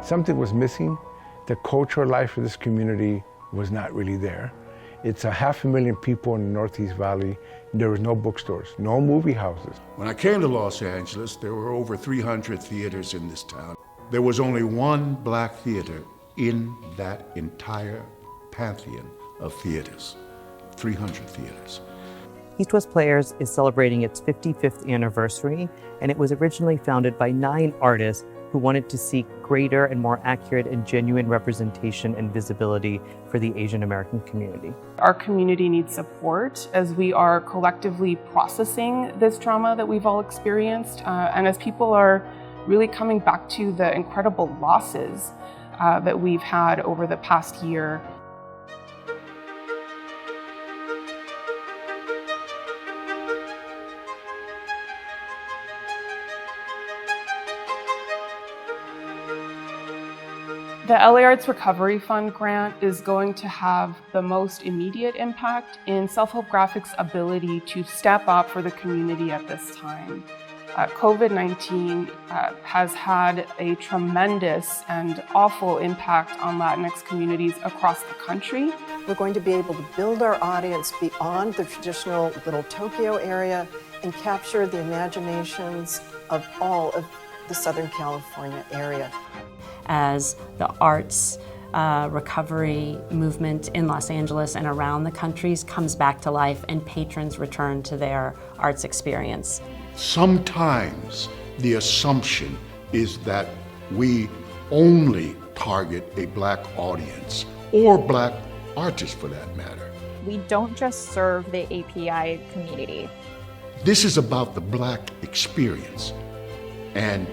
something was missing. The cultural life of this community was not really there. It's 500,000 people in the Northeast Valley. There was no bookstores, no movie houses. When I came to Los Angeles, there were over 300 theaters in this town. There was only one black theater in that entire pantheon of theaters, 300 theaters. East West Players is celebrating its 55th anniversary, and it was originally founded by 9 artists who wanted to seek greater and more accurate and genuine representation and visibility for the Asian American community. Our community needs support as we are collectively processing this trauma that we've all experienced, and as people are really coming back to the incredible losses that we've had over the past year. The LA Arts Recovery Fund grant is going to have the most immediate impact in Self-Help Graphics' ability to step up for the community at this time. COVID-19 has had a tremendous and awful impact on Latinx communities across the country. We're going to be able to build our audience beyond the traditional Little Tokyo area and capture the imaginations of all of the Southern California area. As the arts recovery movement in Los Angeles and around the country comes back to life and patrons return to their arts experience. Sometimes the assumption is that we only target a black audience, or black artists for that matter. We don't just serve the API community. This is about the black experience. And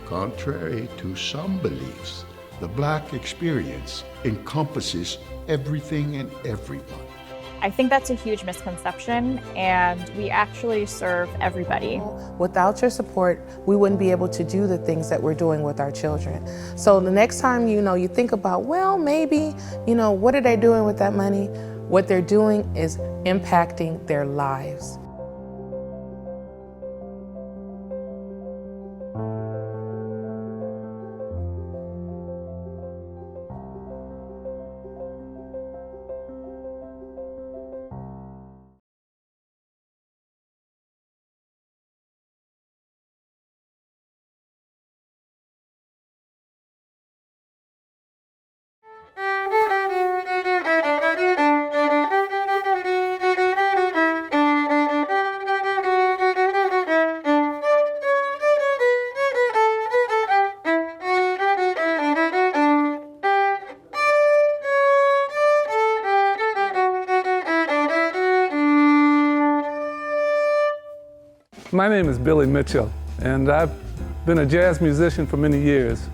contrary to some beliefs, the black experience encompasses everything and everyone. I think that's a huge misconception, and we actually serve everybody. Without your support, we wouldn't be able to do the things that we're doing with our children. So the next time, you think about, well, maybe, what are they doing with that money? What they're doing is impacting their lives. My name is Billy Mitchell, and I've been a jazz musician for many years.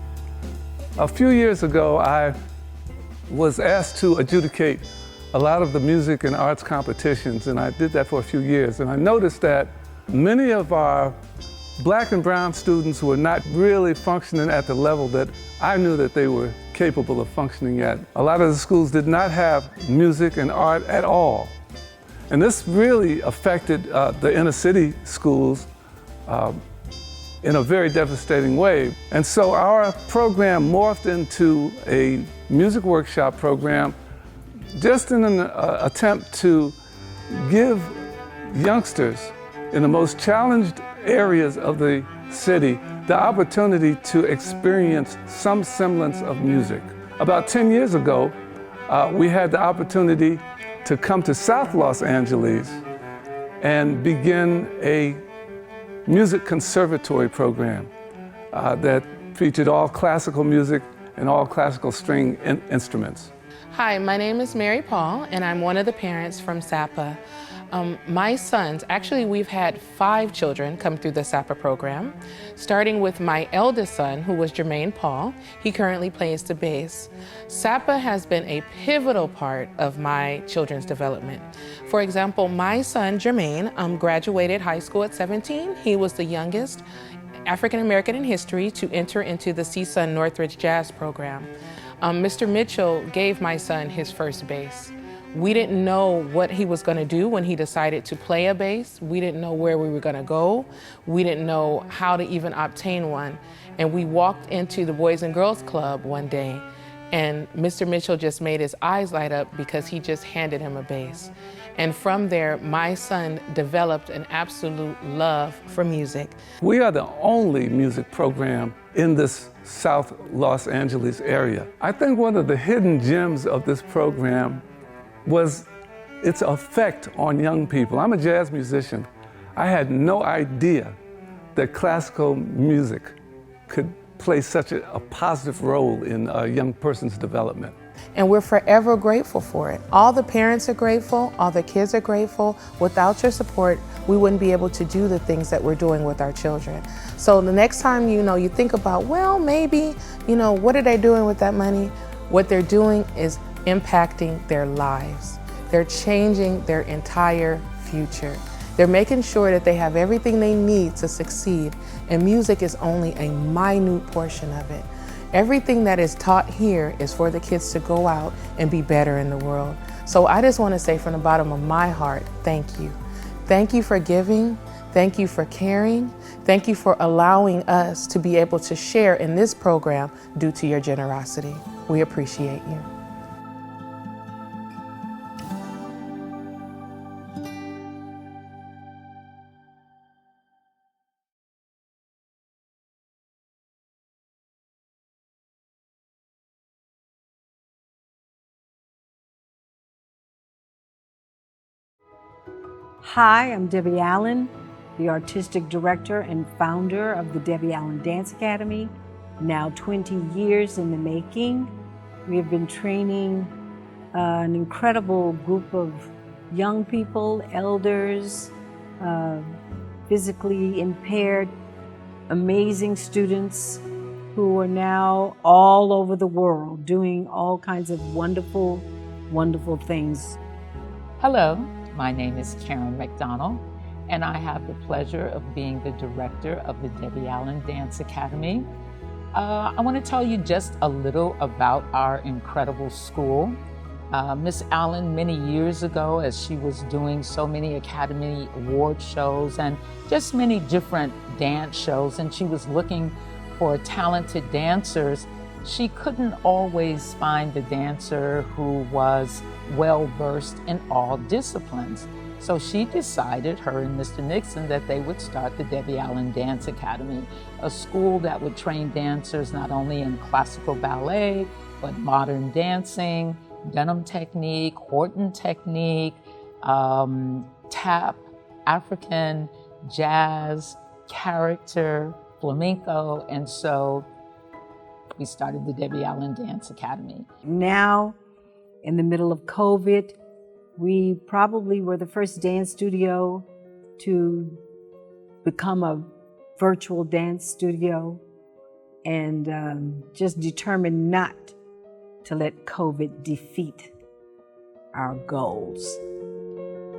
A few years ago, I was asked to adjudicate a lot of the music and arts competitions, and I did that for a few years. And I noticed that many of our black and brown students were not really functioning at the level that I knew that they were capable of functioning at. A lot of the schools did not have music and art at all. And this really affected the inner city schools in a very devastating way. And so our program morphed into a music workshop program just in an attempt to give youngsters in the most challenged areas of the city the opportunity to experience some semblance of music. About 10 years ago, we had the opportunity to come to South Los Angeles and begin a music conservatory program that featured all classical music and all classical string instruments. Hi, my name is Mary Paul, and I'm one of the parents from SAPA. My sons, actually we've had 5 children come through the SAPA program, starting with my eldest son, who was Jermaine Paul. He currently plays the bass. SAPA has been a pivotal part of my children's development. For example, my son Jermaine graduated high school at 17. He was the youngest African American in history to enter into the CSUN Northridge Jazz program. Mr. Mitchell gave my son his first bass. We didn't know what he was going to do when he decided to play a bass. We didn't know where we were going to go. We didn't know how to even obtain one. And we walked into the Boys and Girls Club one day, and Mr. Mitchell just made his eyes light up because he just handed him a bass. And from there, my son developed an absolute love for music. We are the only music program in this South Los Angeles area. I think one of the hidden gems of this program was its effect on young people. I'm a jazz musician. I had no idea that classical music could play such a positive role in a young person's development. And we're forever grateful for it. All the parents are grateful, all the kids are grateful. Without your support, we wouldn't be able to do the things that we're doing with our children. So the next time, you think about, well, maybe, what are they doing with that money? What they're doing is impacting their lives. They're changing their entire future. They're making sure that they have everything they need to succeed, and music is only a minute portion of it. Everything that is taught here is for the kids to go out and be better in the world. So I just want to say from the bottom of my heart, thank you. Thank you for giving. Thank you for caring. Thank you for allowing us to be able to share in this program due to your generosity. We appreciate you. Hi, I'm Debbie Allen, the Artistic Director and founder of the Debbie Allen Dance Academy, now 20 years in the making. We have been training an incredible group of young people, elders, physically impaired, amazing students who are now all over the world doing all kinds of wonderful, wonderful things. Hello. My name is Karen McDonald, and I have the pleasure of being the director of the Debbie Allen Dance Academy. I want to tell you just a little about our incredible school. Miss Allen, many years ago, as she was doing so many Academy Award shows and just many different dance shows, and she was looking for talented dancers, she couldn't always find the dancer who was well-versed in all disciplines. So she decided, her and Mr. Nixon, that they would start the Debbie Allen Dance Academy, a school that would train dancers not only in classical ballet, but modern dancing, Dunham technique, Horton technique, tap, African, jazz, character, flamenco, and so we started the Debbie Allen Dance Academy. Now, in the middle of COVID, we probably were the first dance studio to become a virtual dance studio, and just determined not to let COVID defeat our goals.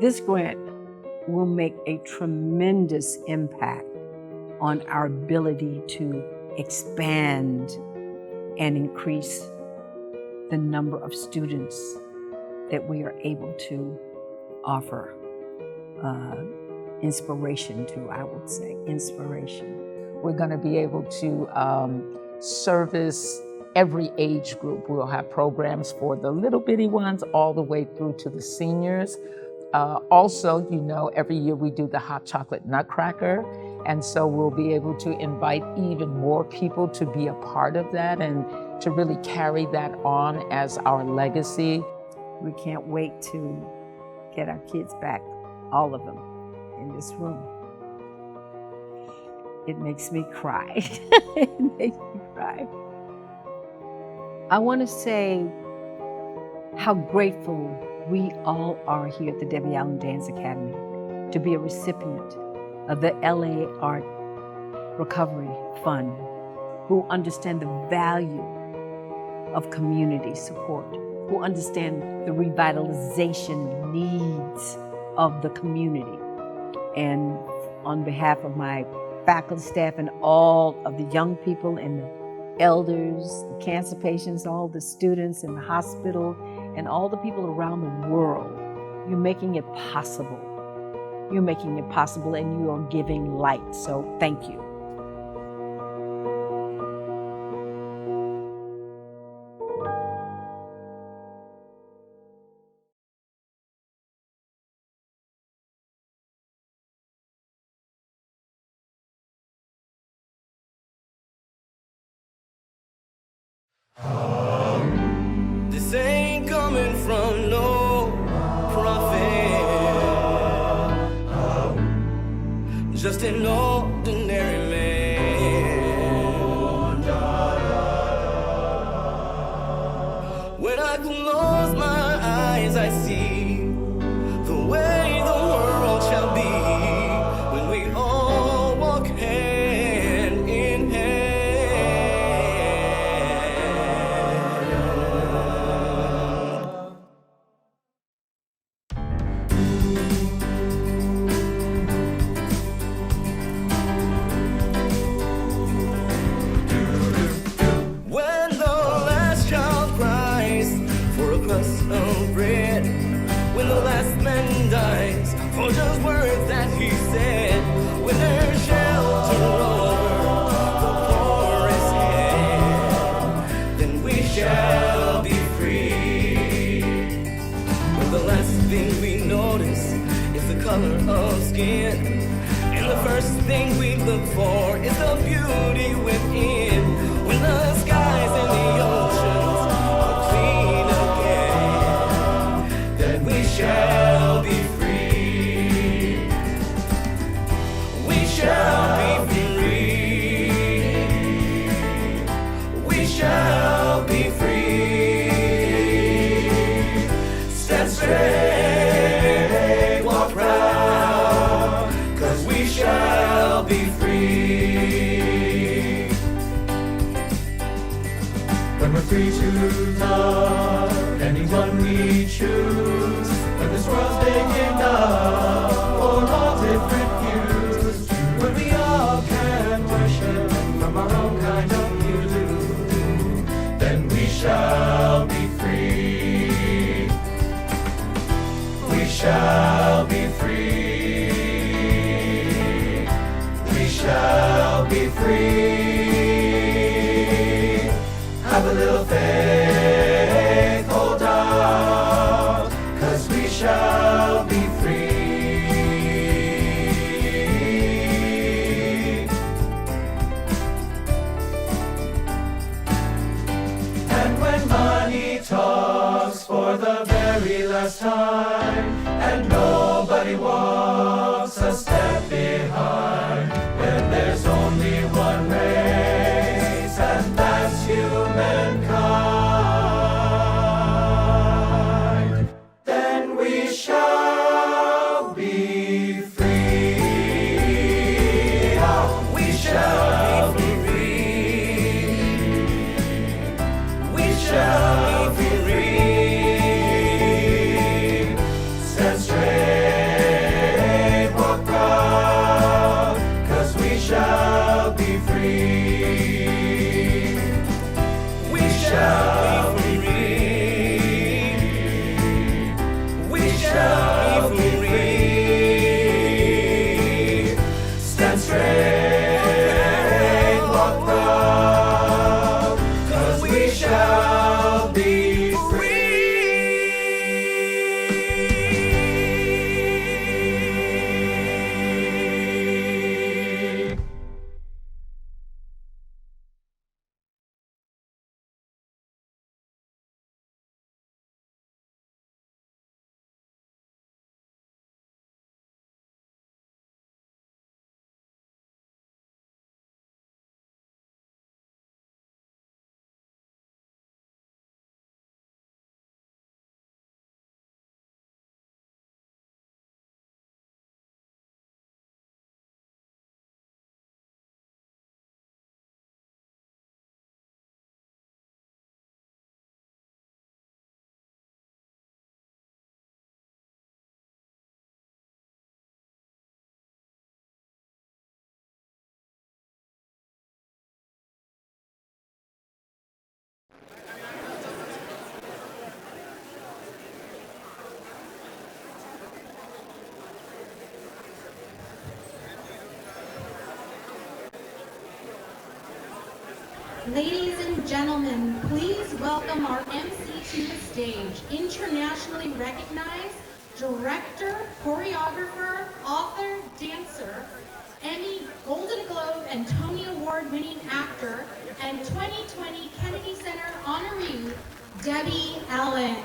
This grant will make a tremendous impact on our ability to expand and increase the number of students that we are able to offer inspiration to, I would say, inspiration. We're going to be able to service every age group. We'll have programs for the little bitty ones all the way through to the seniors. Also, every year we do the Hot Chocolate Nutcracker, and so we'll be able to invite even more people to be a part of that and to really carry that on as our legacy. We can't wait to get our kids back, all of them, in this room. It makes me cry. It makes me cry. I want to say how grateful we all are here at the Debbie Allen Dance Academy to be a recipient of the LA Art Recovery Fund, who understand the value of community support, who understand the revitalization needs of the community. And on behalf of my faculty, staff, and all of the young people and the elders, the cancer patients, all the students in the hospital, and all the people around the world. You're making it possible. You're making it possible, and you are giving light. So thank you. This ain't coming from no prophet, just an ordinary man. When I close my eyes, I see the way the world shall be when we all walk hand in hand. When the last child cries for a crust of bread, when the last man dies for just words that he said, when there's shelter over the poorest head, then we shall be free. When the last thing we notice is the color of skin, and the first thing we look for is the beauty within. When the skies and the oceans are clean again, then we shall be free. We shall be free. We shall be free. Stand straight, walk proud, 'cause we shall be free. When we're free to love anyone we choose, when this world's big enough for all different views, when we all can worship from our own kind of view, then we shall be free. We shall be free. We shall be free. Have a little faith, hold on, 'cause we shall be free. And when money talks for the very last time, and nobody walks a step behind, when there's only one race, and that's humankind, then we shall be free. Oh, we shall be free. We shall be free. Stand straight. Ladies and gentlemen, please welcome our MC to the stage, internationally recognized director, choreographer, author, dancer, Emmy, Golden Globe, and Tony Award-winning actor, and 2020 Kennedy Center honoree, Debbie Allen.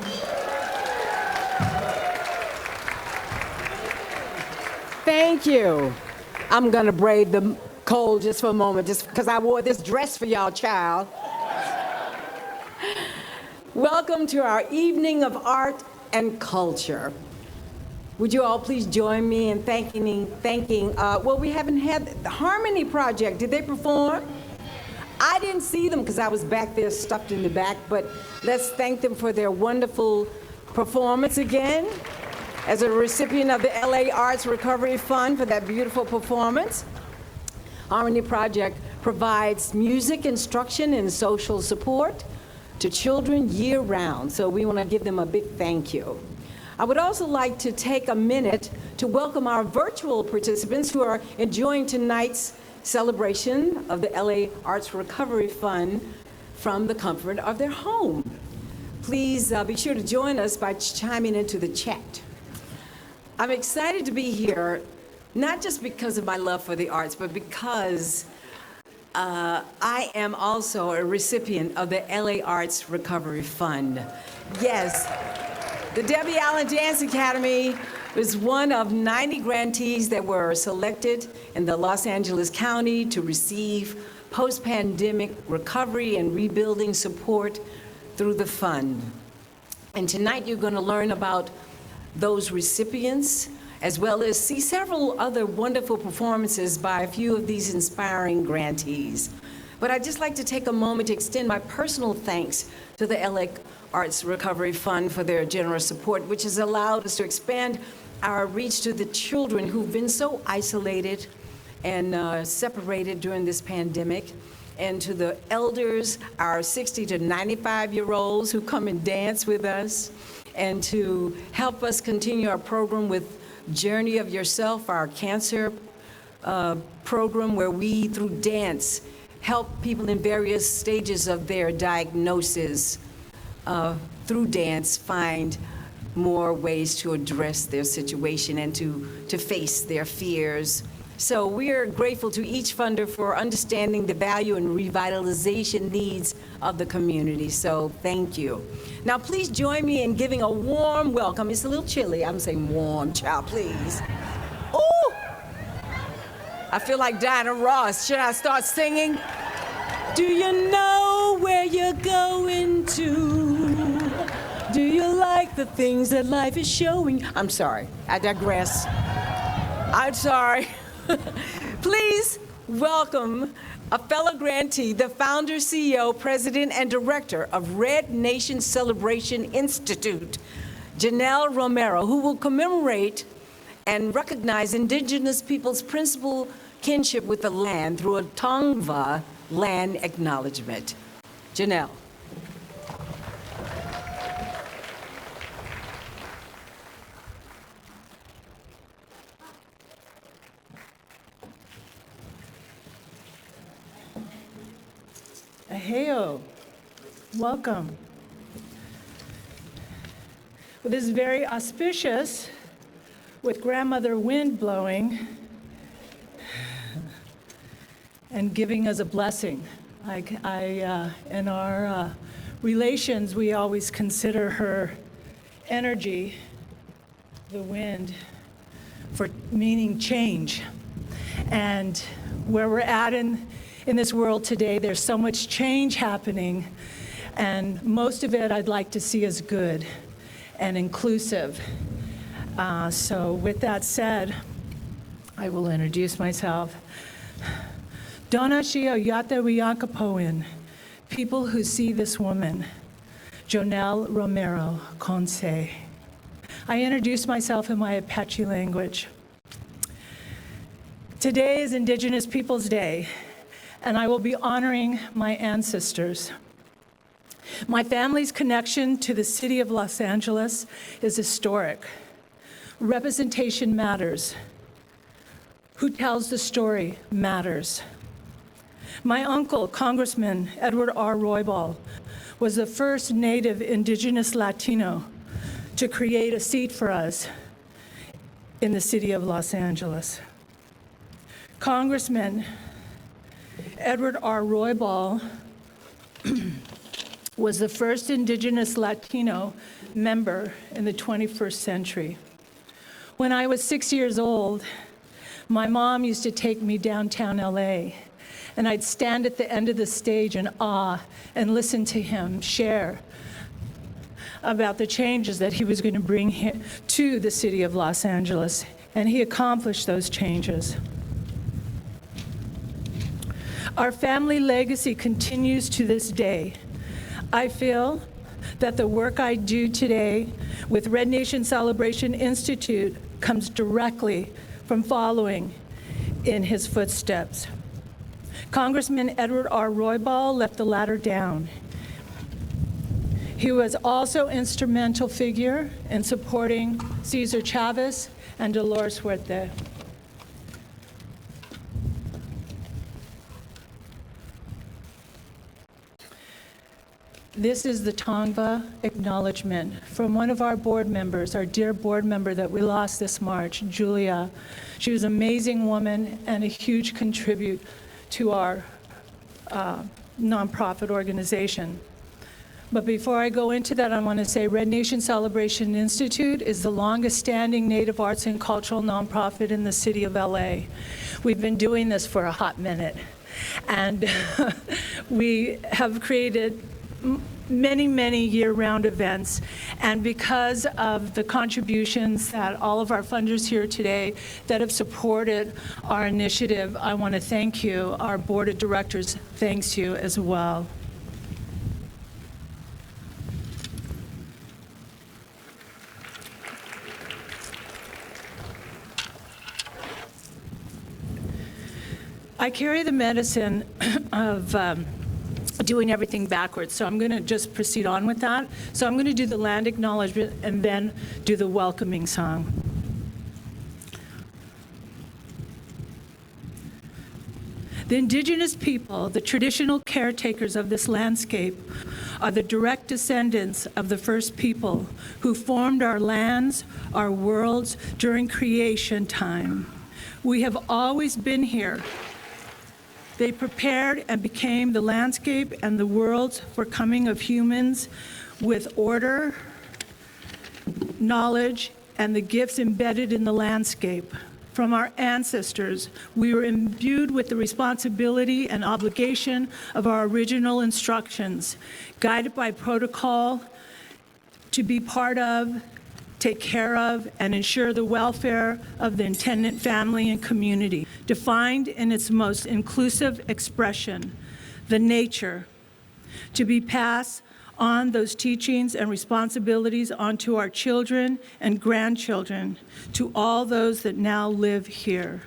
Thank you. I'm gonna brave the cold just for a moment, just because I wore this dress for y'all, child. Welcome to our evening of art and culture. Would you all please join me in thanking, well, we haven't had the Harmony Project. Did they perform? I didn't see them because I was back there stuffed in the back, but let's thank them for their wonderful performance again. As a recipient of the LA Arts Recovery Fund for that beautiful performance. Harmony Project provides music instruction and social support to children year-round, so we want to give them a big thank you. I would also like to take a minute to welcome our virtual participants who are enjoying tonight's celebration of the LA Arts Recovery Fund from the comfort of their home. Please be sure to join us by chiming into the chat. I'm excited to be here, not just because of my love for the arts, but because I am also a recipient of the LA Arts Recovery Fund. Yes, the Debbie Allen Dance Academy was one of 90 grantees that were selected in the Los Angeles County to receive post-pandemic recovery and rebuilding support through the fund. And tonight you're going to learn about those recipients, as well as see several other wonderful performances by a few of these inspiring grantees. But I'd just like to take a moment to extend my personal thanks to the LA Arts Recovery Fund for their generous support, which has allowed us to expand our reach to the children who've been so isolated and separated during this pandemic, and to the elders, our 60 to 95-year-olds who come and dance with us, and to help us continue our program with Journey of Yourself, our cancer program, where we, through dance, help people in various stages of their diagnosis, through dance, find more ways to address their situation and to face their fears. So we're grateful to each funder for understanding the value and revitalization needs of the community. So thank you. Now please join me in giving a warm welcome. It's a little chilly. I'm saying warm, child, please. Ooh! I feel like Diana Ross. Should I start singing? Do you know where you're going to? Do you like the things that life is showing? I'm sorry, I digress. I'm sorry. Please welcome a fellow grantee, the founder, CEO, president, and director of Red Nation Celebration Institute, Janelle Romero, who will commemorate and recognize indigenous peoples' principal kinship with the land through a Tongva land acknowledgement. Janelle. Aheo, welcome. Well, this is very auspicious with grandmother wind blowing and giving us a blessing. In our relations, we always consider her energy, the wind, for meaning change. And where we're at in this world today, there's so much change happening, and most of it I'd like to see as good and inclusive. So with that said, I will introduce myself. Dona Shio Yata Wiyankapoin, people who see this woman, Jonelle Romero Conce. I introduce myself in my Apache language. Today is Indigenous Peoples Day, and I will be honoring my ancestors. My family's connection to the city of Los Angeles is historic. Representation matters. Who tells the story matters. My uncle, Congressman Edward R. Roybal, was the first native indigenous Latino to create a seat for us in the city of Los Angeles. Congressman Edward R. Roybal was the first indigenous Latino member in the 21st century. When I was 6 years old, my mom used to take me downtown LA, and I'd stand at the end of the stage in awe and listen to him share about the changes that he was going to bring to the city of Los Angeles, and he accomplished those changes. Our family legacy continues to this day. I feel that the work I do today with Red Nation Celebration Institute comes directly from following in his footsteps. Congressman Edward R. Roybal left the ladder down. He was also an instrumental figure in supporting Cesar Chavez and Dolores Huerta. This is the Tongva acknowledgement from one of our board members, our dear board member that we lost this March, Julia. She was an amazing woman and a huge contribute to our nonprofit organization. But before I go into that, I want to say Red Nation Celebration Institute is the longest standing Native arts and cultural nonprofit in the city of LA. We've been doing this for a hot minute. And we have created many, many year-round events. And because of the contributions that all of our funders here today that have supported our initiative, I want to thank you. Our board of directors thanks you as well. I carry the medicine of doing everything backwards, so I'm going to just proceed on with that. So I'm going to do the land acknowledgement and then do the welcoming song. The indigenous people, the traditional caretakers of this landscape, are the direct descendants of the first people who formed our lands, our worlds during creation time. We have always been here. They prepared and became the landscape and the worlds for coming of humans with order, knowledge, and the gifts embedded in the landscape. From our ancestors, we were imbued with the responsibility and obligation of our original instructions, guided by protocol to be part of, take care of, and ensure the welfare of the intended family and community, defined in its most inclusive expression, the nature, to be passed on those teachings and responsibilities onto our children and grandchildren, to all those that now live here.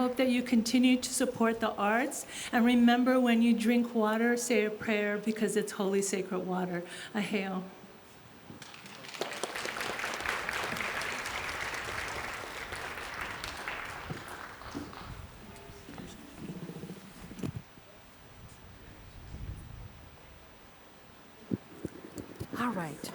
hope that you continue to support the arts. And remember, when you drink water, say a prayer because it's holy, sacred water. Aheo. All right.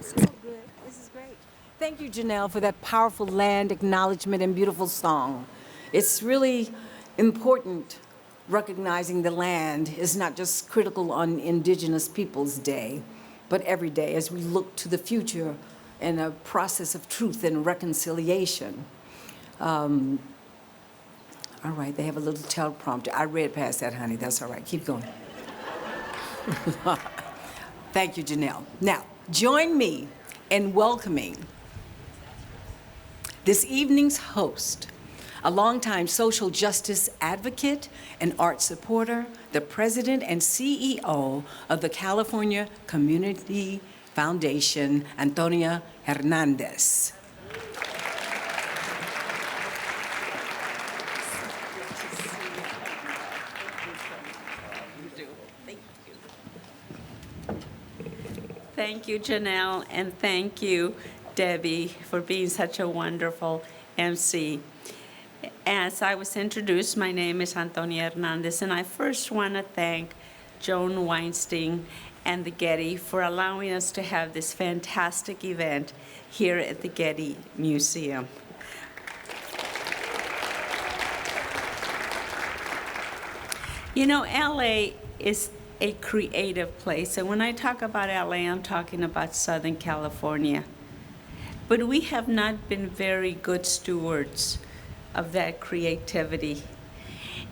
So good. This is great. Thank you, Janelle, for that powerful land acknowledgement and beautiful song. It's really important recognizing the land is not just critical on Indigenous Peoples Day, but every day as we look to the future in a process of truth and reconciliation. All right, they have a little teleprompter. I read past that, honey. That's all right. Keep going. Thank you, Janelle. Now, join me in welcoming this evening's host, a longtime social justice advocate and art supporter, the president and CEO of the California Community Foundation, Antonia Hernandez. Thank you, Janelle, and thank you, Debbie, for being such a wonderful MC. As I was introduced, my name is Antonia Hernandez, and I first want to thank Joan Weinstein and the Getty for allowing us to have this fantastic event here at the Getty Museum. You know, LA is a creative place, and when I talk about LA, I'm talking about Southern California. But we have not been very good stewards of that creativity.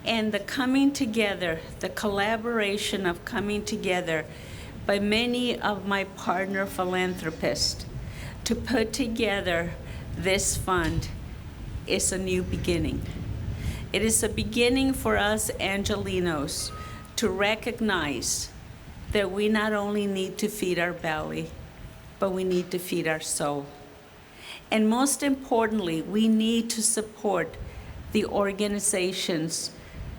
And the coming together, the collaboration of coming together by many of my partner philanthropists to put together this fund is a new beginning. It is a beginning for us Angelenos to recognize that we not only need to feed our belly, but we need to feed our soul. And most importantly, we need to support the organizations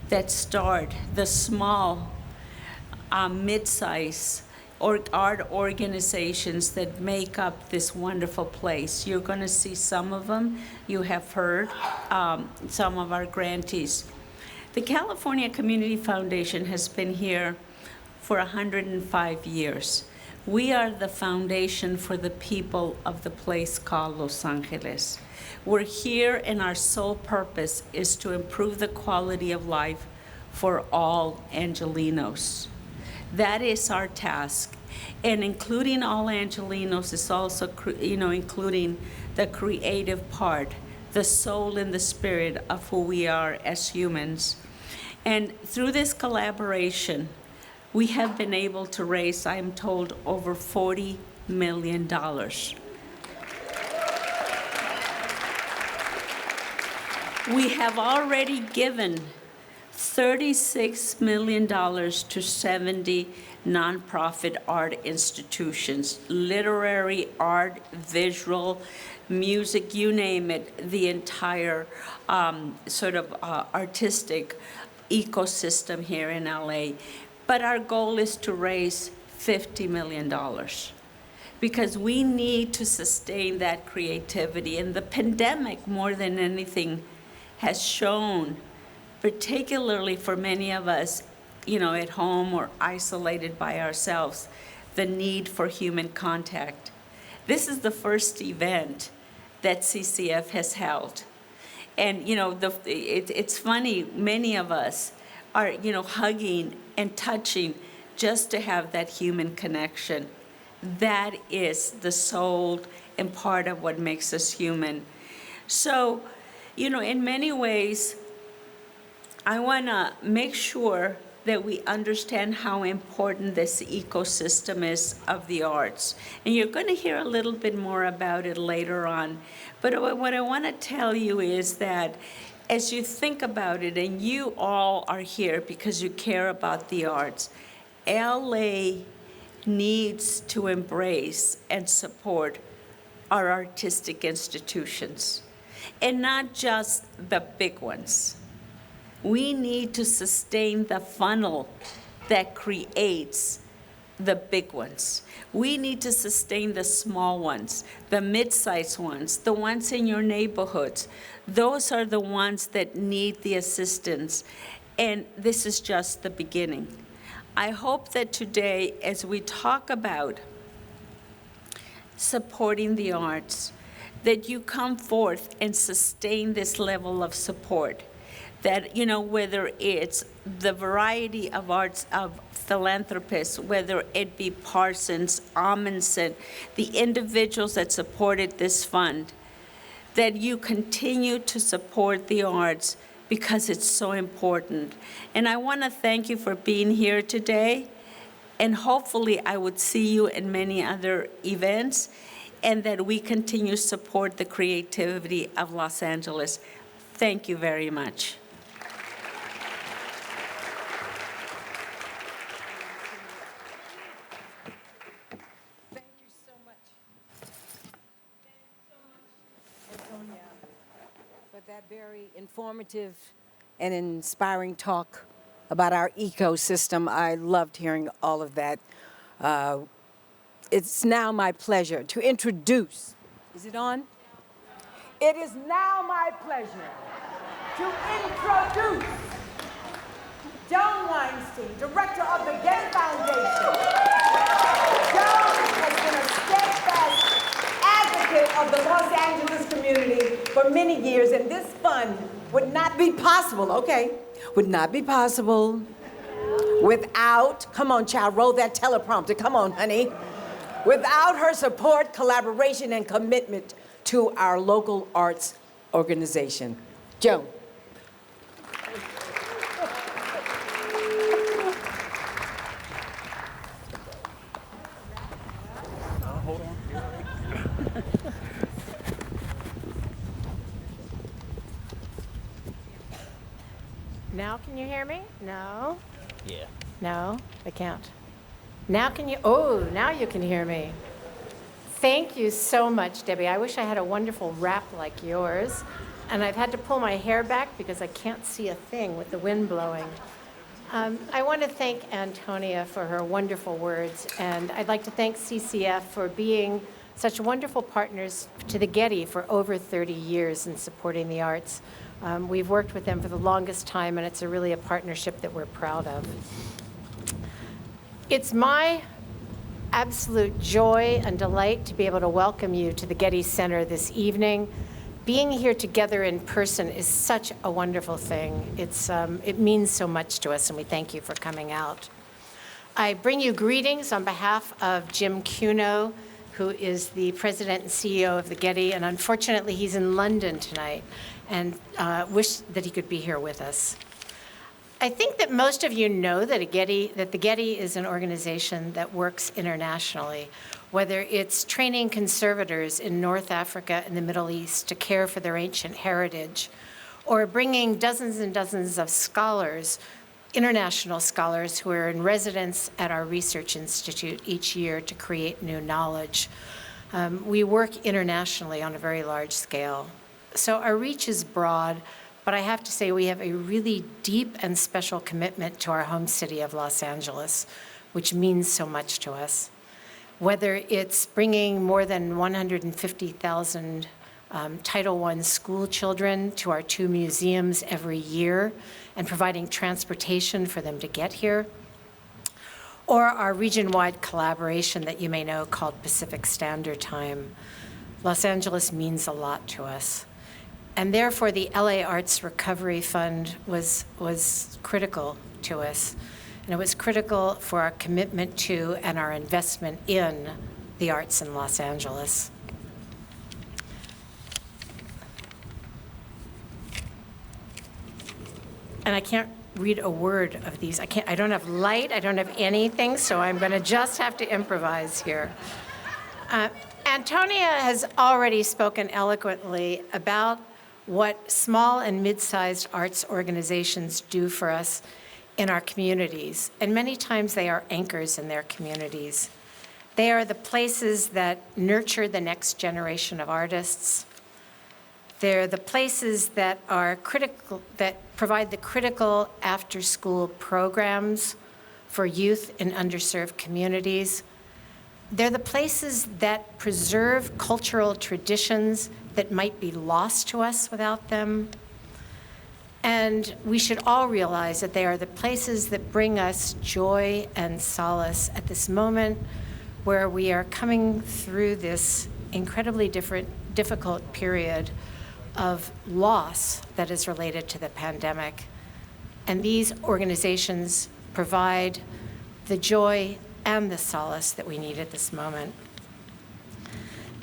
that start, the small, mid-size art organizations that make up this wonderful place. You're going to see some of them. You have heard some of our grantees. The California Community Foundation has been here for 105 years. We are the foundation for the people of the place called Los Angeles. We're here, and our sole purpose is to improve the quality of life for all Angelenos. That is our task. And including all Angelenos is also, including the creative part, the soul and the spirit of who we are as humans. And through this collaboration, we have been able to raise, I am told, over $40 million. We have already given $36 million to 70 nonprofit art institutions, literary, art, visual, music, you name it, the entire artistic ecosystem here in LA. But our goal is to raise $50 million because we need to sustain that creativity. And the pandemic, more than anything, has shown, particularly for many of us, at home or isolated by ourselves, the need for human contact. This is the first event that CCF has held. And, it's funny, many of us are, hugging and touching just to have that human connection. That is the soul and part of what makes us human. So, in many ways, I want to make sure that we understand how important this ecosystem is of the arts. And you're going to hear a little bit more about it later on. But what I want to tell you is that as you think about it, and you all are here because you care about the arts, LA needs to embrace and support our artistic institutions. and not just the big ones. We need to sustain the funnel that creates the big ones. We need to sustain the small ones, the mid-sized ones, the ones in your neighborhoods. Those are the ones that need the assistance, and this is just the beginning. I hope that today, as we talk about supporting the arts, that you come forth and sustain this level of support. That, you know, whether it's the variety of arts of philanthropists, whether it be Parsons, Amundsen, the individuals that supported this fund, that you continue to support the arts because it's so important. And I want to thank you for being here today, and hopefully I would see you in many other events, and that we continue to support the creativity of Los Angeles. Thank you very much. That very informative and inspiring talk about our ecosystem. I loved hearing all of that. It's now my pleasure to introduce, is it on? It is now my pleasure to introduce Joan Weinstein, director of the Getty Foundation. Joan has been a steadfast advocate of the Los Angeles community for many years, and this fund would not be possible, would not be possible without, come on child, roll that teleprompter, come on honey, without her support, collaboration, and commitment to our local arts organization. Joan. Hold on. Now can you hear me? No? Yeah. No, I can't. Now can you, oh, now you can hear me. Thank you so much, Debbie. I wish I had a wonderful rap like yours. And I've had to pull my hair back because I can't see a thing with the wind blowing. I want to thank Antonia for her wonderful words. And I'd like to thank CCF for being such wonderful partners to the Getty for over 30 years in supporting the arts. We've worked with them for the longest time, and it's really a partnership that we're proud of. It's my absolute joy and delight to be able to welcome you to the Getty Center this evening. Being here together in person is such a wonderful thing. It means so much to us, and we thank you for coming out. I bring you greetings on behalf of Jim Cuno, who is the president and CEO of the Getty, and unfortunately he's in London tonight, and wish that he could be here with us. I think that most of you know that the Getty is an organization that works internationally, whether it's training conservators in North Africa and the Middle East to care for their ancient heritage, or bringing dozens and dozens of scholars, international scholars who are in residence at our research institute each year to create new knowledge. We work internationally on a very large scale. So our reach is broad, but I have to say we have a really deep and special commitment to our home city of Los Angeles, which means so much to us. Whether it's bringing more than 150,000 Title I school children to our 2 museums every year and providing transportation for them to get here, or our region-wide collaboration that you may know called Pacific Standard Time. Los Angeles means a lot to us. And therefore, the LA Arts Recovery Fund was critical to us. And it was critical for our commitment to and our investment in the arts in Los Angeles. And I can't read a word of these. I don't have light, I don't have anything, so I'm gonna just have to improvise here. Antonia has already spoken eloquently about what small and mid-sized arts organizations do for us in our communities. And many times they are anchors in their communities. They are the places that nurture the next generation of artists. They're the places that are critical, that provide the critical after-school programs for youth in underserved communities. They're the places that preserve cultural traditions that might be lost to us without them. And we should all realize that they are the places that bring us joy and solace at this moment where we are coming through this incredibly difficult period of loss that is related to the pandemic. And these organizations provide the joy and the solace that we need at this moment.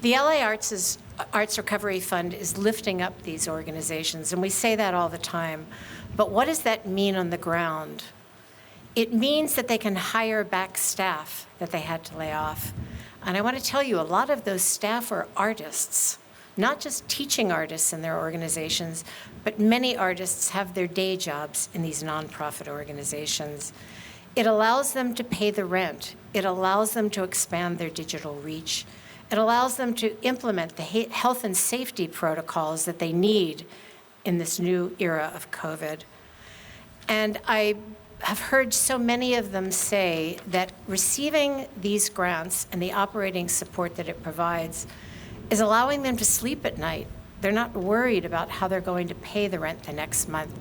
The LA Arts Recovery Fund is lifting up these organizations, and we say that all the time. But what does that mean on the ground? It means that they can hire back staff that they had to lay off. And I want to tell you, a lot of those staff are artists, not just teaching artists in their organizations, but many artists have their day jobs in these nonprofit organizations. It allows them to pay the rent. It allows them to expand their digital reach. It allows them to implement the health and safety protocols that they need in this new era of COVID. And I have heard so many of them say that receiving these grants and the operating support that it provides is allowing them to sleep at night. They're not worried about how they're going to pay the rent the next month,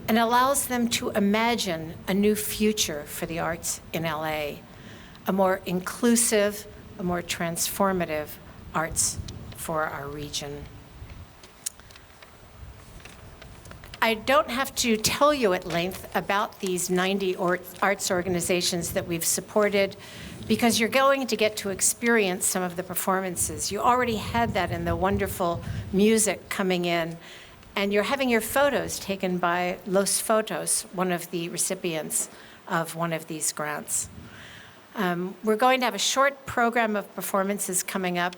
and allows them to imagine a new future for the arts in LA, a more inclusive, a more transformative arts for our region. I don't have to tell you at length about these 90 arts organizations that we've supported, because you're going to get to experience some of the performances. You already had that in the wonderful music coming in, and you're having your photos taken by Los Fotos, one of the recipients of one of these grants. We're going to have a short program of performances coming up,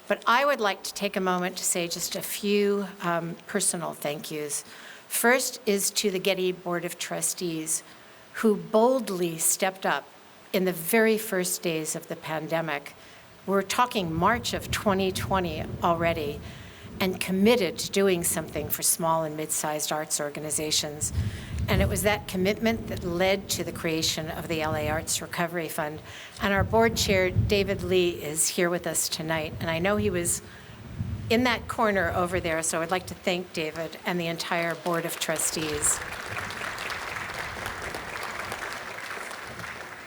but I would like to take a moment to say just a few personal thank yous. First is to the Getty Board of Trustees, who boldly stepped up in the very first days of the pandemic. We're talking March of 2020 already, and committed to doing something for small and mid-sized arts organizations. And it was that commitment that led to the creation of the LA Arts Recovery Fund. And our board chair, David Lee, is here with us tonight. And I know he was in that corner over there, so I'd like to thank David and the entire Board of Trustees.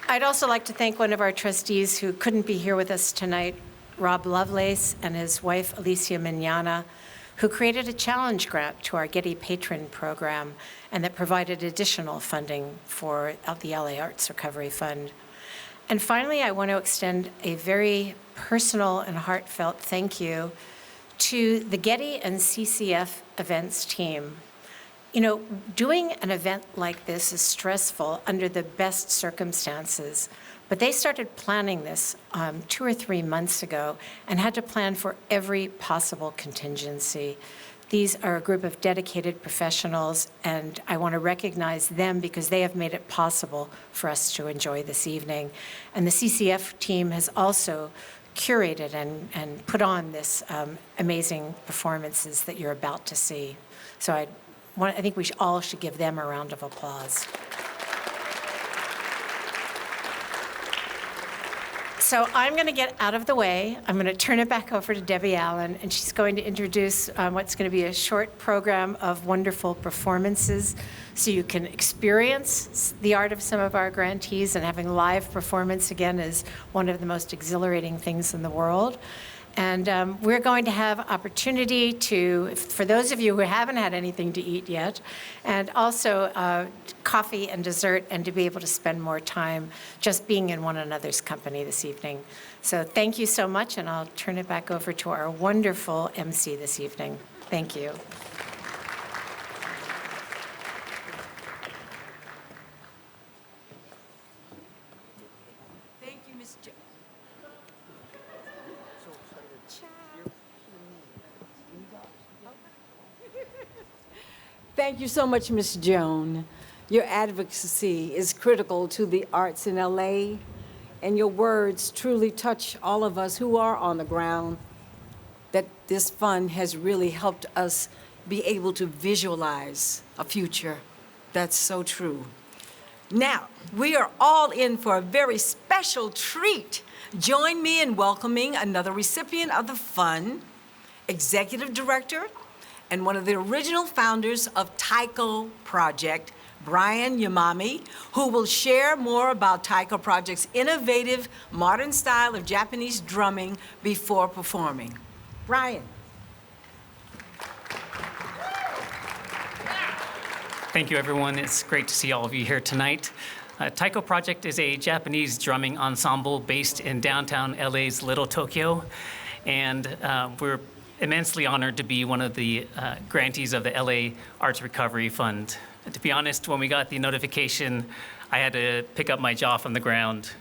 I'd also like to thank one of our trustees who couldn't be here with us tonight, Rob Lovelace, and his wife, Alicia Mignana, who created a challenge grant to our Getty Patron program and that provided additional funding for the LA Arts Recovery Fund. And finally, I want to extend a very personal and heartfelt thank you to the Getty and CCF events team. You know, doing an event like this is stressful under the best circumstances, but they started planning this 2 or 3 months ago and had to plan for every possible contingency. These are a group of dedicated professionals, and I want to recognize them because they have made it possible for us to enjoy this evening. And the CCF team has also curated and put on this amazing performances that you're about to see. So I think we all should give them a round of applause. So I'm going to get out of the way. I'm going to turn it back over to Debbie Allen, and she's going to introduce what's going to be a short program of wonderful performances so you can experience the art of some of our grantees, and having live performance again is one of the most exhilarating things in the world. And we're going to have opportunity to, for those of you who haven't had anything to eat yet, and also coffee and dessert, and to be able to spend more time just being in one another's company this evening. So thank you so much, and I'll turn it back over to our wonderful MC this evening. Thank you. Thank you, Ms. Jones. Thank you so much, Ms. Joan. Your advocacy is critical to the arts in LA, and your words truly touch all of us who are on the ground. that this fund has really helped us be able to visualize a future. That's so true. Now, we are all in for a very special treat. Join me in welcoming another recipient of the fund, Executive Director, and one of the original founders of Taiko Project, Brian Yamami, who will share more about Taiko Project's innovative modern style of Japanese drumming before performing. Brian. Thank you, everyone. It's great to see all of you here tonight. Taiko Project is a Japanese drumming ensemble based in downtown LA's Little Tokyo, and we're immensely honored to be one of the grantees of the LA Arts Recovery Fund. To be honest, when we got the notification, I had to pick up my jaw from the ground.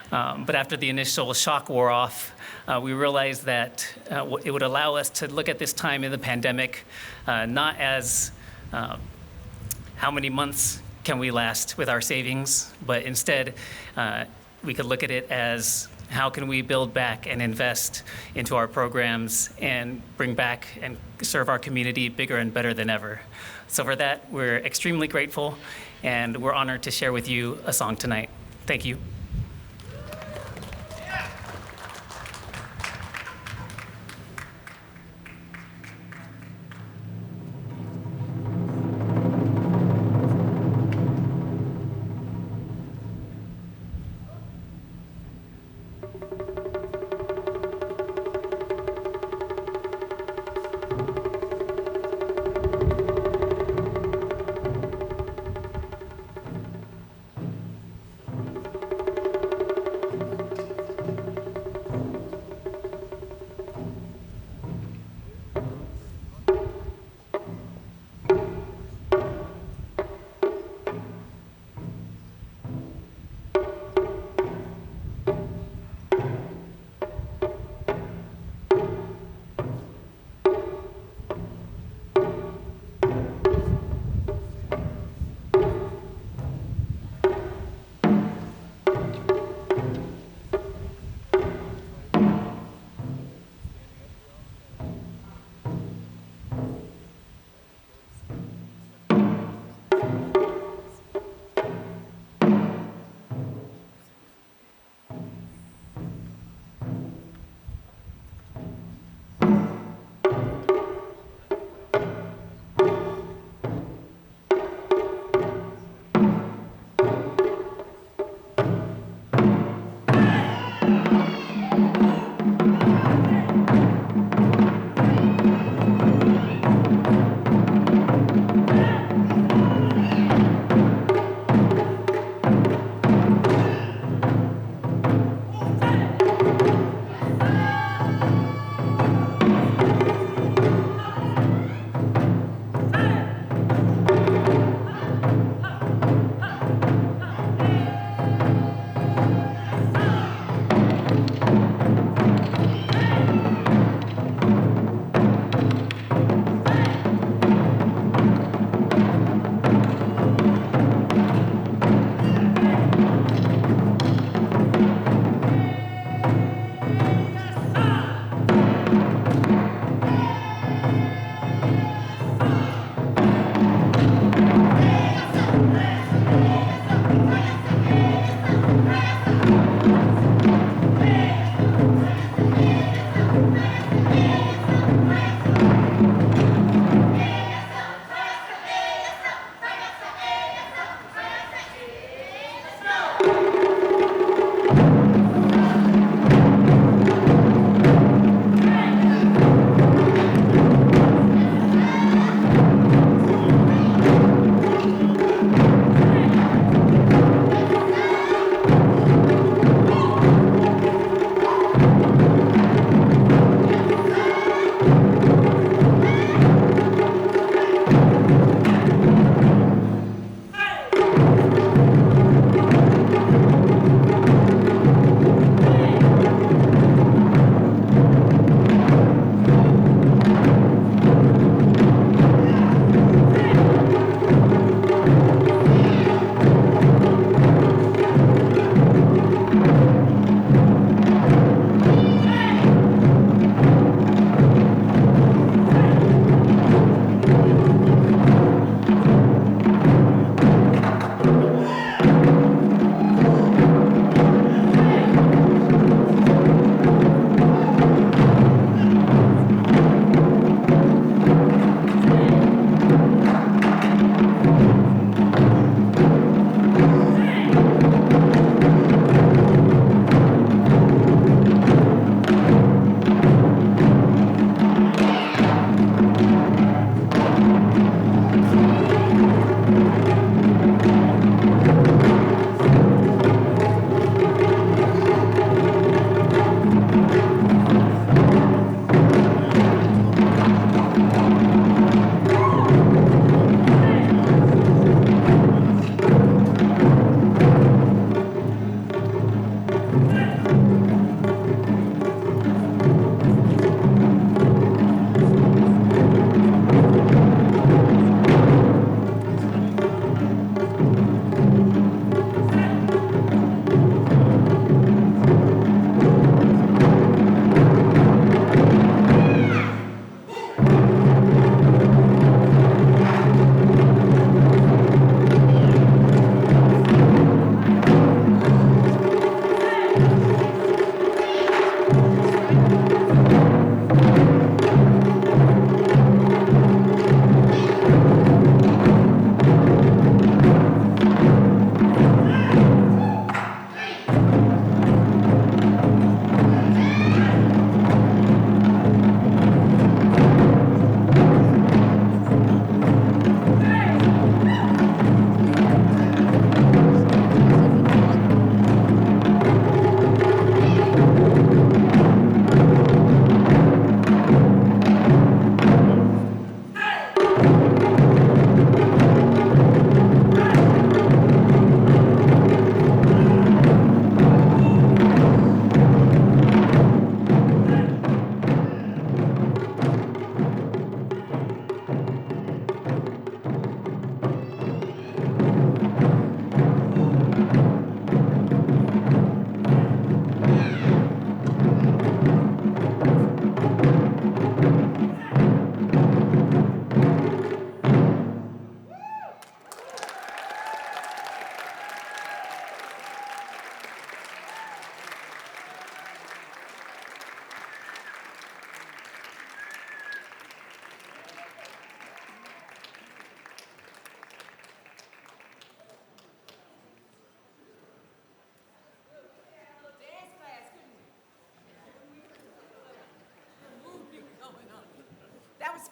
But after the initial shock wore off, we realized that it would allow us to look at this time in the pandemic not as how many months can we last with our savings, but instead we could look at it as how can we build back and invest into our programs and bring back and serve our community bigger and better than ever. So for that, we're extremely grateful, and we're honored to share with you a song tonight. Thank you.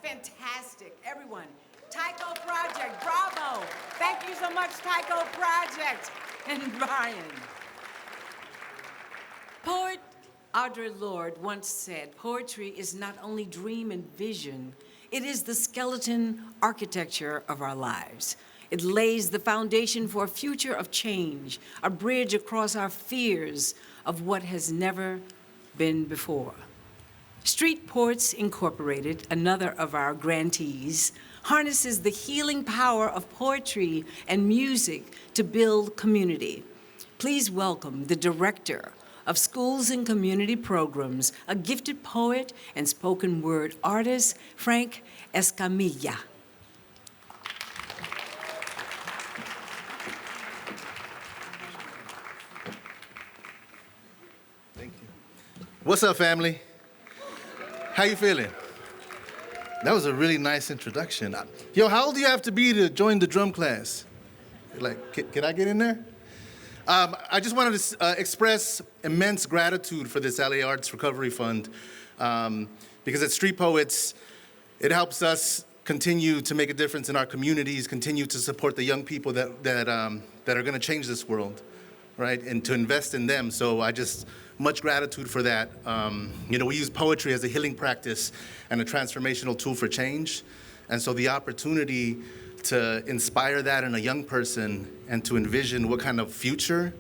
fantastic. Everyone, Tycho Project, bravo. Thank you so much, Tycho Project and Brian. Poet Audre Lorde once said, poetry is not only dream and vision, it is the skeleton architecture of our lives. It lays the foundation for a future of change, a bridge across our fears of what has never been before. Street Poets Incorporated, another of our grantees, harnesses the healing power of poetry and music to build community. Please welcome the director of Schools and Community Programs, a gifted poet and spoken word artist, Frank Escamilla. Thank you. What's up, family? How you feeling? That was a really nice introduction. Yo, how old do you have to be to join the drum class? Like, can I get in there? I just wanted to express immense gratitude for this LA Arts Recovery Fund, because at Street Poets, it helps us continue to make a difference in our communities, continue to support the young people that are going to change this world, right? And to invest in them. So much gratitude for that. We use poetry as a healing practice and a transformational tool for change. And so the opportunity to inspire that in a young person and to envision what kind of future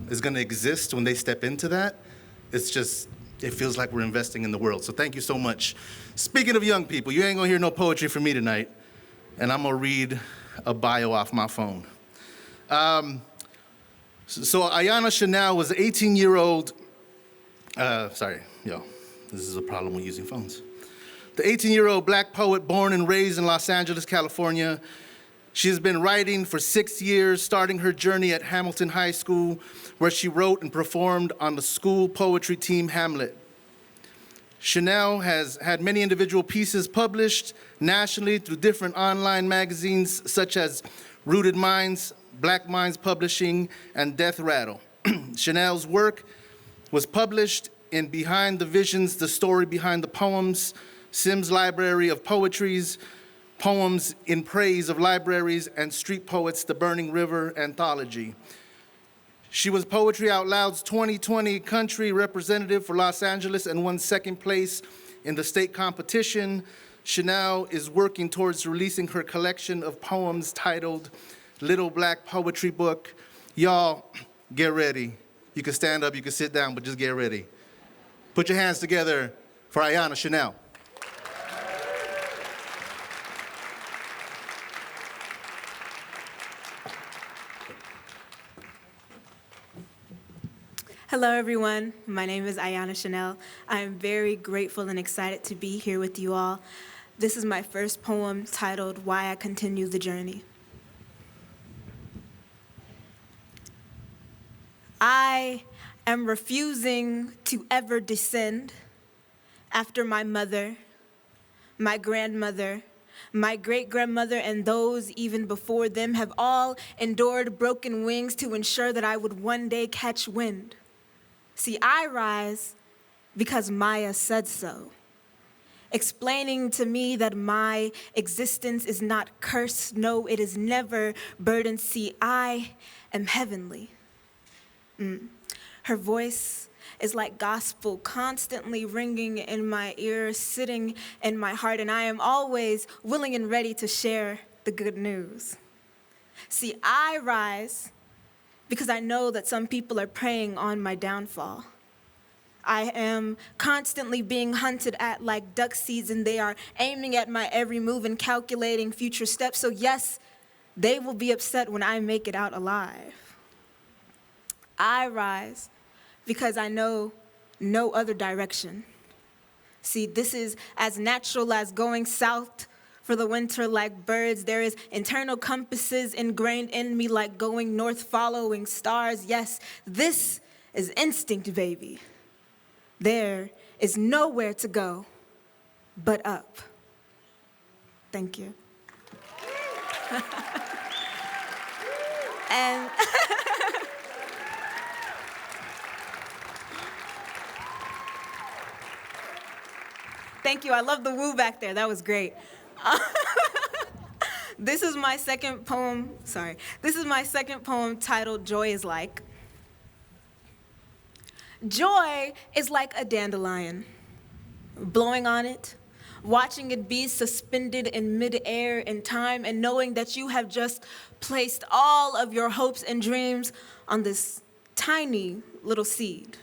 is going to exist when they step into that, it feels like we're investing in the world. So thank you so much. Speaking of young people, you ain't gonna hear no poetry from me tonight, and I'm gonna read a bio off my phone. So Ayana Chanel was an 18-year-old, this is a problem with using phones. The 18-year-old Black poet born and raised in Los Angeles, California. She has been writing for 6 years, starting her journey at Hamilton High School, where she wrote and performed on the school poetry team Hamlet. Chanel has had many individual pieces published nationally through different online magazines such as Rooted Minds, Black Minds Publishing, and Death Rattle. Chanel's work was published in Behind the Visions, The Story Behind the Poems, Sims Library of Poetries, Poems in Praise of Libraries, and Street Poets, The Burning River Anthology. She was Poetry Out Loud's 2020 country representative for Los Angeles and won second place in the state competition. Chanel is working towards releasing her collection of poems titled Little Black Poetry Book. Y'all, get ready. You can stand up, you can sit down, but just get ready. Put your hands together for Ayana Chanel. Hello, everyone. My name is Ayana Chanel. I am very grateful and excited to be here with you all. This is my first poem titled Why I Continue the Journey. I am refusing to ever descend after my mother, my grandmother, my great-grandmother, and those even before them have all endured broken wings to ensure that I would one day catch wind. See, I rise because Maya said so, explaining to me that my existence is not cursed. No, it is never burdened. See, I am heavenly. Her voice is like gospel, constantly ringing in my ears, sitting in my heart, and I am always willing and ready to share the good news. See, I rise because I know that some people are preying on my downfall. I am constantly being hunted at like duck seeds, and they are aiming at my every move and calculating future steps. So yes, they will be upset when I make it out alive. I rise because I know no other direction. See, this is as natural as going south for the winter like birds. There is internal compasses ingrained in me like going north following stars. Yes, this is instinct, baby. There is nowhere to go but up. Thank you. And Thank you. I love the woo back there. That was great. This is my second poem. This is my second poem titled Joy is Like. Joy is like a dandelion. Blowing on it, watching it be suspended in midair in time, and knowing that you have just placed all of your hopes and dreams on this tiny little seed.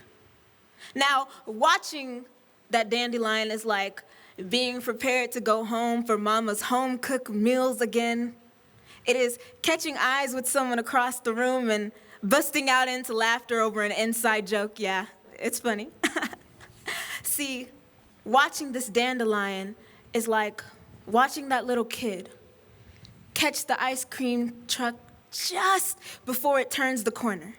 Now, watching that dandelion is like being prepared to go home for mama's home-cooked meals again. It is catching eyes with someone across the room and busting out into laughter over an inside joke. Yeah, it's funny. See, watching this dandelion is like watching that little kid catch the ice cream truck just before it turns the corner.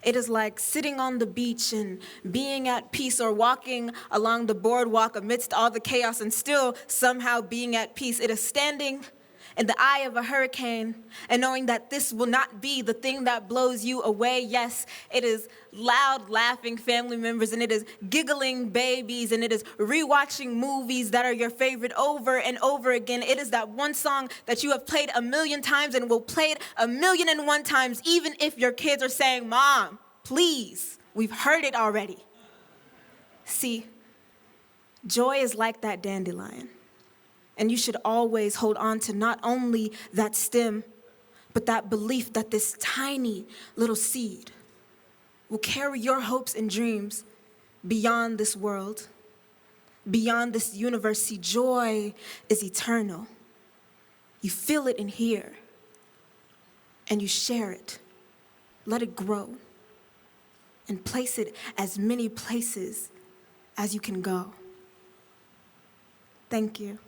It is like sitting on the beach and being at peace, or walking along the boardwalk amidst all the chaos and still somehow being at peace. It is standing in the eye of a hurricane and knowing that this will not be the thing that blows you away. Yes, it is loud laughing family members, and it is giggling babies, and it is rewatching movies that are your favorite over and over again. It is that one song that you have played 1,000,000 times and will play it 1,000,001 times, even if your kids are saying, "Mom, please, we've heard it already." See, joy is like that dandelion. And you should always hold on to not only that stem, but that belief that this tiny little seed will carry your hopes and dreams beyond this world, beyond this universe. See, joy is eternal. You feel it in here, and you share it. Let it grow, and place it as many places as you can go. Thank you.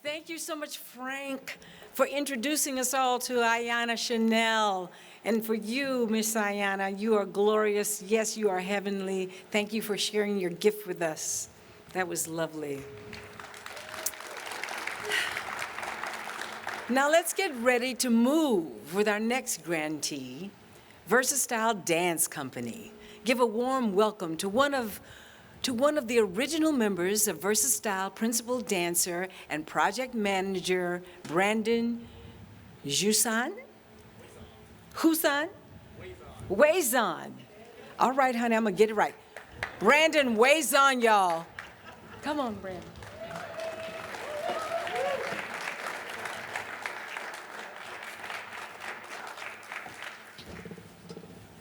Thank you so much, Frank, for introducing us all to Ayanna Chanel. And for you, Miss Ayanna, you are glorious. Yes, you are heavenly. Thank you for sharing your gift with us. That was lovely. Now let's get ready to move with our next grantee, VersaStyle Dance Company. Give a warm welcome to one of the original members of VersaStyle, principal dancer and project manager, Brandon Jusan? Husan? Wazon. All right, honey, I'm gonna get it right. Brandon Wazon, y'all. Come on, Brandon.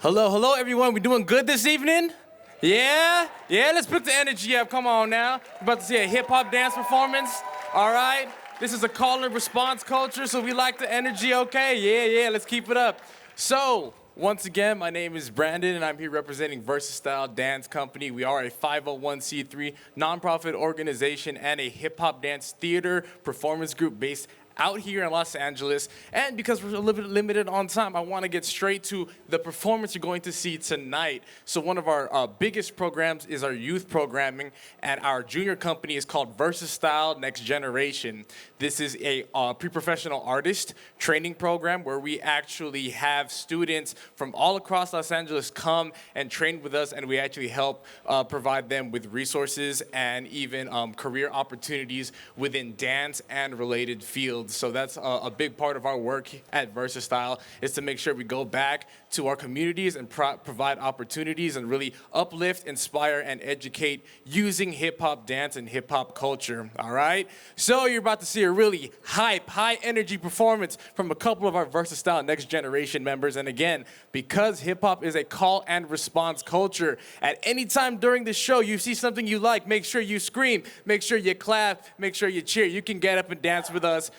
Hello, everyone. We doing good this evening? Yeah, let's put the energy up. Come on now. We're about to see a hip-hop dance performance. All right? This is a call and response culture, so we like the energy, okay? Yeah, let's keep it up. So, once again, my name is Brandon, and I'm here representing VersaStyle Dance Company. We are a 501c3 nonprofit organization and a hip-hop dance theater performance group based out here in Los Angeles. And because we're a little bit limited on time, I want to get straight to the performance you're going to see tonight. So one of our biggest programs is our youth programming, and our junior company is called VersaStyle Next Generation. This is a pre-professional artist training program where we actually have students from all across Los Angeles come and train with us, and we actually help provide them with resources and even career opportunities within dance and related fields. So that's a big part of our work at VersaStyle, is to make sure we go back to our communities and provide opportunities and really uplift, inspire, and educate using hip-hop dance and hip-hop culture, all right? So you're about to see a really high-energy performance from a couple of our VersaStyle Next Generation members. And again, because hip-hop is a call and response culture, at any time during the show you see something you like, make sure you scream, make sure you clap, make sure you cheer. You can get up and dance with us.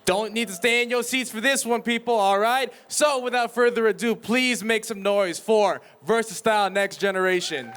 Don't need to stay in your seats for this one, people, all right? So without further ado, please make some noise for VersaStyle Next Generation.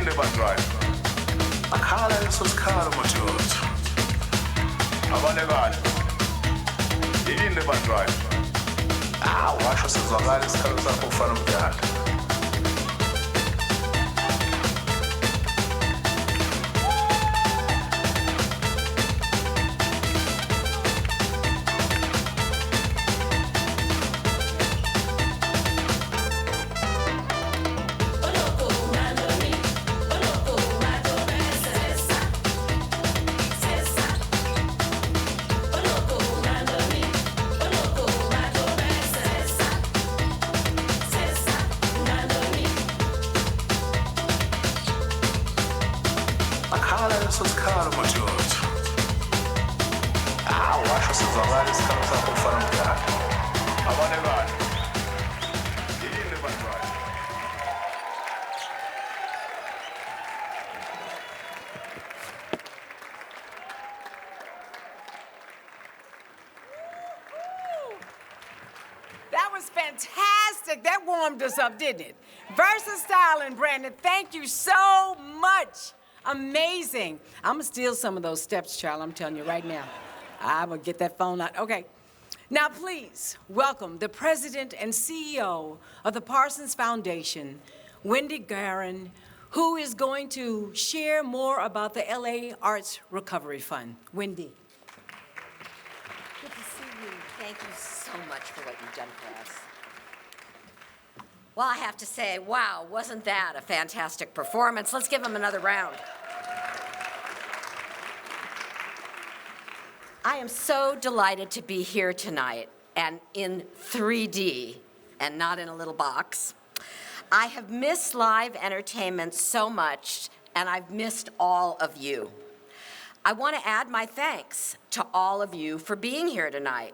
Yinde badrive. Akhala leso sikhalo madoda. Abalekane. Yinde badrive. Washo sizwakala isikhalo sakho ufana umdala. Akhala leso sikhalo madoda. Washo sizwakala isikhalo sakho ufana umdala. Abalekane. Yinde badrive. That was fantastic. That warmed us up, didn't it? Versatile and Brandon, thank you so much. Amazing. I'm gonna steal some of those steps, Charlie, I'm telling you right now. I'm gonna get that phone out. Okay. Now, please welcome the president and CEO of the Parsons Foundation, Wendy Guerin, who is going to share more about the LA Arts Recovery Fund. Wendy. Good to see you. Thank you so much for what you've done for us. Well, I have to say, wow, wasn't that a fantastic performance? Let's give them another round. I am so delighted to be here tonight and in 3D and not in a little box. I have missed live entertainment so much, and I've missed all of you. I want to add my thanks to all of you for being here tonight.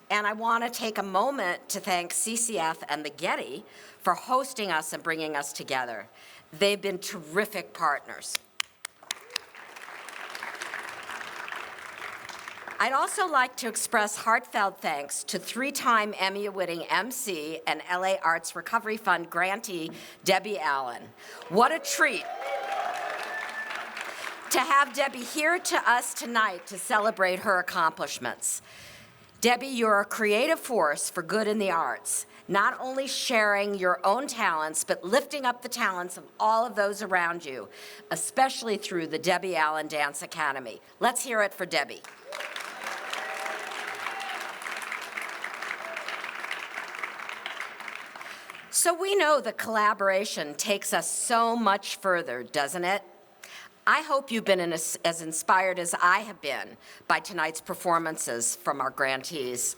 And I want to take a moment to thank CCF and the Getty for hosting us and bringing us together. They've been terrific partners. I'd also like to express heartfelt thanks to three-time Emmy-winning MC and LA Arts Recovery Fund grantee, Debbie Allen. What a treat to have Debbie here to us tonight to celebrate her accomplishments. Debbie, you're a creative force for good in the arts, not only sharing your own talents, but lifting up the talents of all of those around you, especially through the Debbie Allen Dance Academy. Let's hear it for Debbie. So we know that collaboration takes us so much further, doesn't it? I hope you've been as inspired as I have been by tonight's performances from our grantees.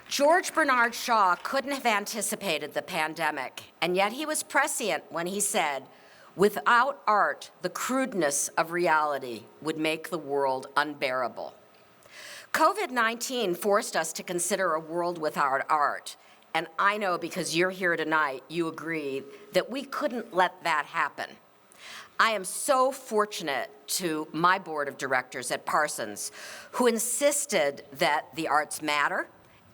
George Bernard Shaw couldn't have anticipated the pandemic, and yet he was prescient when he said, "Without art, the crudeness of reality would make the world unbearable." COVID-19 forced us to consider a world without art, and I know because you're here tonight, you agree that we couldn't let that happen. I am so fortunate to my board of directors at Parsons, who insisted that the arts matter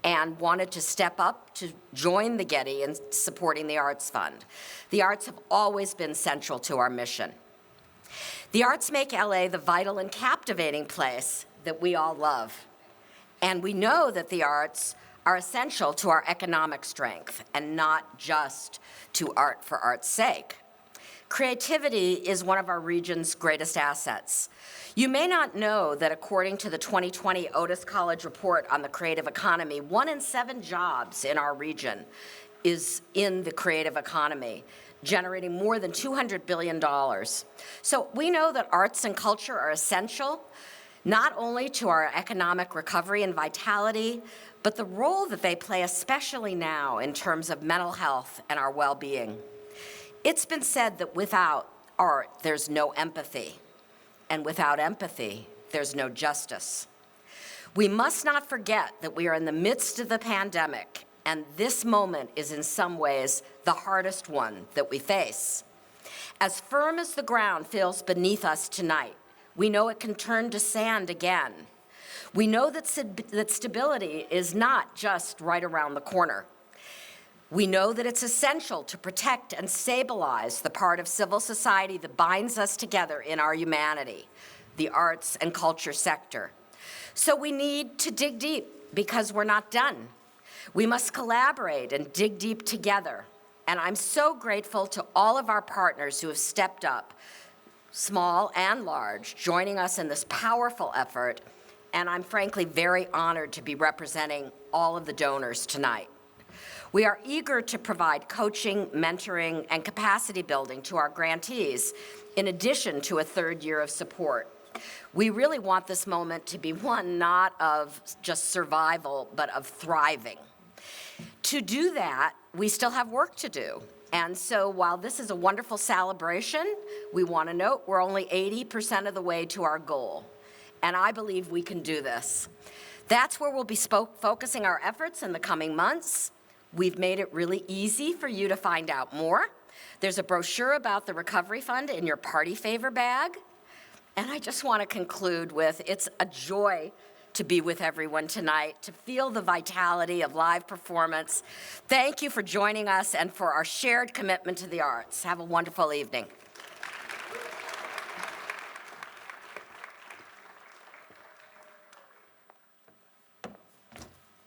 and wanted to step up to join the Getty in supporting the Arts Fund. The arts have always been central to our mission. The arts make LA the vital and captivating place that we all love. And we know that the arts are essential to our economic strength and not just to art for art's sake. Creativity is one of our region's greatest assets. You may not know that according to the 2020 Otis College report on the creative economy, 1 in 7 jobs in our region is in the creative economy, generating more than $200 billion. So we know that arts and culture are essential, not only to our economic recovery and vitality, but the role that they play, especially now in terms of mental health and our well-being. It's been said that without art, there's no empathy, and without empathy, there's no justice. We must not forget that we are in the midst of the pandemic, and this moment is in some ways the hardest one that we face. As firm as the ground feels beneath us tonight, we know it can turn to sand again. We know that stability is not just right around the corner. We know that it's essential to protect and stabilize the part of civil society that binds us together in our humanity, the arts and culture sector. So we need to dig deep because we're not done. We must collaborate and dig deep together. And I'm so grateful to all of our partners who have stepped up, small and large, joining us in this powerful effort. And I'm frankly very honored to be representing all of the donors tonight. We are eager to provide coaching, mentoring, and capacity building to our grantees, in addition to a third year of support. We really want this moment to be one not of just survival, but of thriving. To do that, we still have work to do. And so while this is a wonderful celebration, we want to note we're only 80% of the way to our goal. And I believe we can do this. That's where we'll be focusing our efforts in the coming months. We've made it really easy for you to find out more. There's a brochure about the Recovery Fund in your party favor bag. And I just want to conclude with, it's a joy to be with everyone tonight, to feel the vitality of live performance. Thank you for joining us and for our shared commitment to the arts. Have a wonderful evening.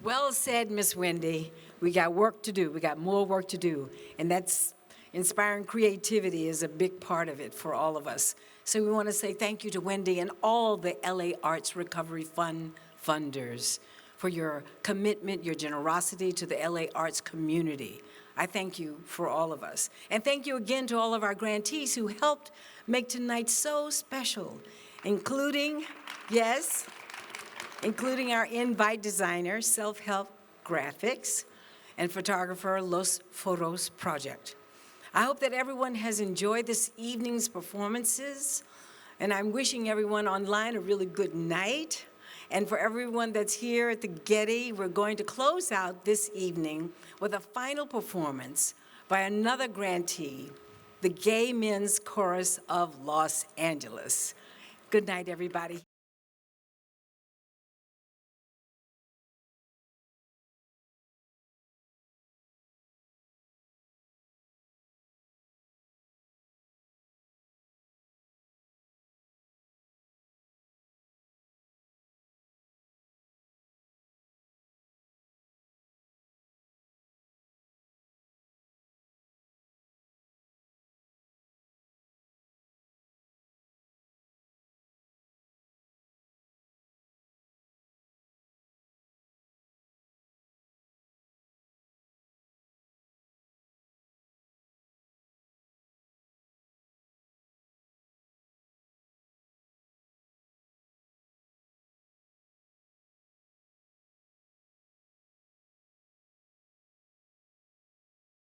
Well said, Miss Wendy. We got work to do. We got more work to do. And that's inspiring creativity is a big part of it for all of us. So we want to say thank you to Wendy and all the LA Arts Recovery Fund funders for your commitment, your generosity to the LA Arts community. I thank you for all of us. And thank you again to all of our grantees who helped make tonight so special, including, yes, including our invite designer, self-help graphics, and photographer Los Foros Project. I hope that everyone has enjoyed this evening's performances, and I'm wishing everyone online a really good night. And for everyone that's here at the Getty, we're going to close out this evening with a final performance by another grantee, the Gay Men's Chorus of Los Angeles. Good night, everybody.